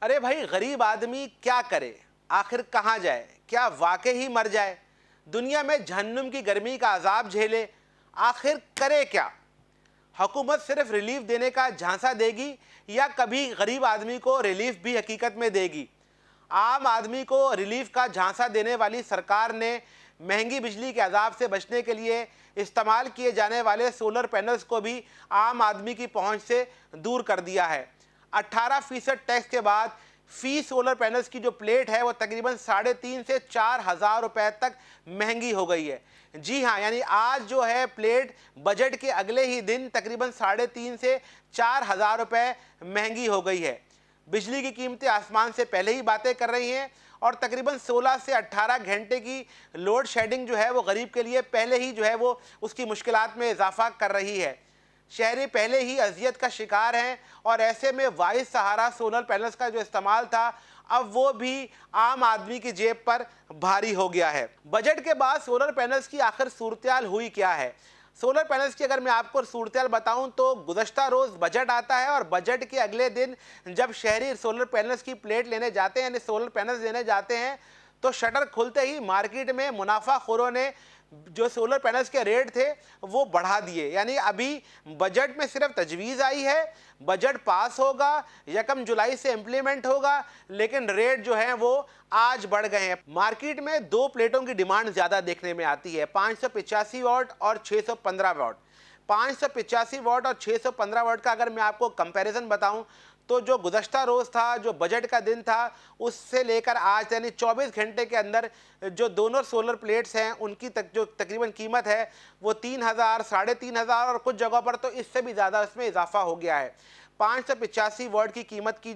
अरे भाई, गरीब आदमी क्या करे, आखिर कहाँ जाए, क्या वाकई ही मर जाए, दुनिया में जहन्नुम की गर्मी का अजाब झेले, आखिर करे क्या। हुकूमत सिर्फ रिलीफ देने का झांसा देगी या कभी गरीब आदमी को रिलीफ भी हकीकत में देगी। आम आदमी को रिलीफ का झांसा देने वाली सरकार ने महंगी बिजली के अजाब से बचने के लिए इस्तेमाल किए जाने वाले सोलर पैनल्स को भी आम आदमी की पहुंच से दूर कर दिया है। 18% टैक्स के बाद फी सोलर पैनल्स की जो प्लेट है वो तकरीबन 3.5 से 4,000 रुपए तक महंगी हो गई है। जी हाँ, यानी आज जो है प्लेट बजट के अगले ही दिन तकरीबन 3.5 से 4,000 रुपए महंगी हो गई है। बिजली की कीमतें आसमान से पहले ही बातें कर रही हैं और तकरीबन 16 से 18 घंटे की लोड शेडिंग जो है वो गरीब के लिए पहले ही जो है वो उसकी मुश्किलात में इजाफा कर रही है। शहरी पहले ही अजियत का शिकार हैं और ऐसे में वाहिद सहारा सोलर पैनल्स का जो इस्तेमाल था अब वो भी आम आदमी की जेब पर भारी हो गया है। बजट के बाद सोलर पैनल्स की आखिर सूरत-ए-हाल हुई क्या है। सोलर पैनल्स की अगर मैं आपको सूरत-ए-हाल बताऊं तो गुज़श्ता रोज़ बजट आता है और बजट के अगले दिन जब शहरी सोलर पैनल्स की प्लेट लेने जाते हैं, यानी सोलर पैनल्स लेने जाते हैं, तो शटर खुलते ही मार्केट में मुनाफाखोरों ने जो सोलर पैनल्स के रेट थे वो बढ़ा दिए। यानी अभी बजट में सिर्फ तजवीज़ आई है, बजट पास होगा, 1 जुलाई से इम्प्लीमेंट होगा, लेकिन रेट जो है वो आज बढ़ गए हैं। मार्केट में 2 प्लेटों की डिमांड ज़्यादा देखने में आती है, 585 वाट और 615 वाट। 585 वाट और 615 वाट का अगर मैं आपको कंपैरिजन बताऊं तो जो गुज़श्ता रोज़ था, जो बजट का दिन था, उससे लेकर आज यानी 24 घंटे के अंदर जो दोनों सोलर प्लेट्स हैं उनकी जो तकरीबन कीमत है वो 3,000, 3,500 और कुछ जगहों पर तो इससे भी ज़्यादा इसमें इजाफा हो गया है। 585 वाट की कीमत की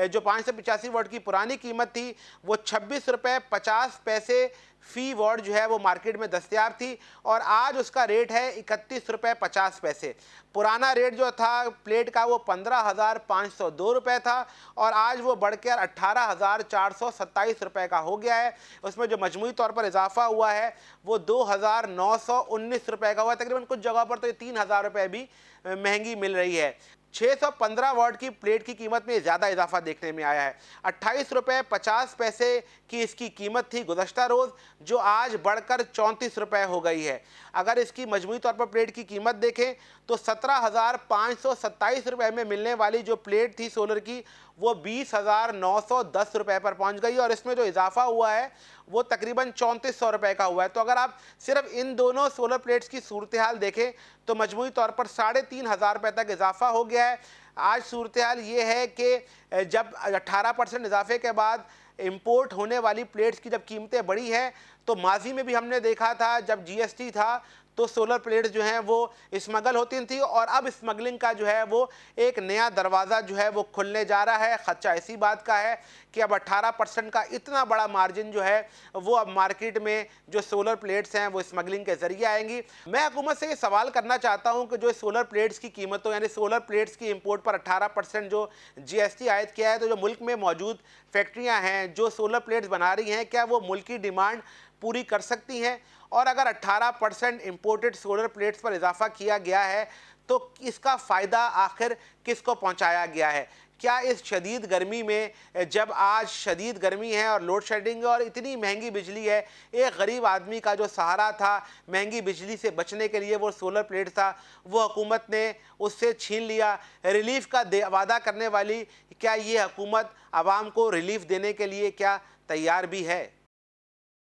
जो 585 वाट की पुरानी कीमत थी वो 26 रुपये 50 पैसे फ़ी वाट जो है वो मार्केट में दस्तयाब थी और आज उसका रेट है 31 रुपये 50 पैसे। पुराना रेट जो था प्लेट का वो 15,502 रुपये था और आज वो बढ़कर 18,427 रुपये का हो गया है। उसमें जो मजमूई तौर पर इजाफा हुआ है वो 2,919 रुपये का हुआ। तकरीबन कुछ जगह पर तो ये 3,000 रुपये भी महंगी मिल रही है। 615 वाट की प्लेट की कीमत में ज़्यादा इजाफा देखने में आया है। 28 रुपये 50 पैसे की इसकी कीमत थी गुज़श्ता रोज़, जो आज बढ़कर 34 रुपये हो गई है। अगर इसकी मजमूई तौर पर प्लेट की कीमत देखें तो 17,527 रुपये में मिलने वाली जो प्लेट थी सोलर की वो 20,910 रुपये पर पहुंच गई और इसमें जो इजाफा हुआ है वो तकरीबन 3400 रुपये का हुआ है। तो अगर आप सिर्फ इन दोनों सोलर प्लेट्स की सूरत-ए-हाल देखें तो मजमूई तौर पर 3,500 रुपये तक इजाफा हो गया है। आज सूरत-ए-हाल ये है कि जब 18% इजाफे के बाद इंपोर्ट होने वाली प्लेट्स की जब कीमतें बढ़ी हैं तो माजी में भी हमने देखा था जब जीएसटी था तो सोलर प्लेट्स जो हैं वो स्मगल होती थी और अब स्मगलिंग का जो है वो एक नया दरवाज़ा जो है वो खुलने जा रहा है। खदशा इसी बात का है कि अब 18% का इतना बड़ा मार्जिन जो है वो अब मार्केट में जो सोलर प्लेट्स हैं वो स्मगलिंग के ज़रिए आएंगी। मैं हुकूमत से ये सवाल करना चाहता हूँ कि जो सोलर प्लेट्स की कीमतों यानी सोलर प्लेट्स की इंपोर्ट पर 18% जो जीएसटी आयद किया है, तो जो मुल्क में मौजूद फैक्ट्रियाँ हैं जो सोलर प्लेट्स बना रही हैं, क्या वो मुल्क की डिमांड पूरी कर सकती हैं? और अगर 18% इंपोर्टेड सोलर प्लेट्स पर इजाफा किया गया है तो इसका फ़ायदा आखिर किसको पहुंचाया गया है? क्या इस शदीद गर्मी में, जब आज शदीद गर्मी है और लोड शेडिंग और इतनी महंगी बिजली है, एक गरीब आदमी का जो सहारा था महंगी बिजली से बचने के लिए वो सोलर प्लेट था, वो हुकूमत ने उससे छीन लिया। रिलीफ का वादा करने वाली क्या ये हुकूमत आवाम को रिलीफ देने के लिए क्या तैयार भी है?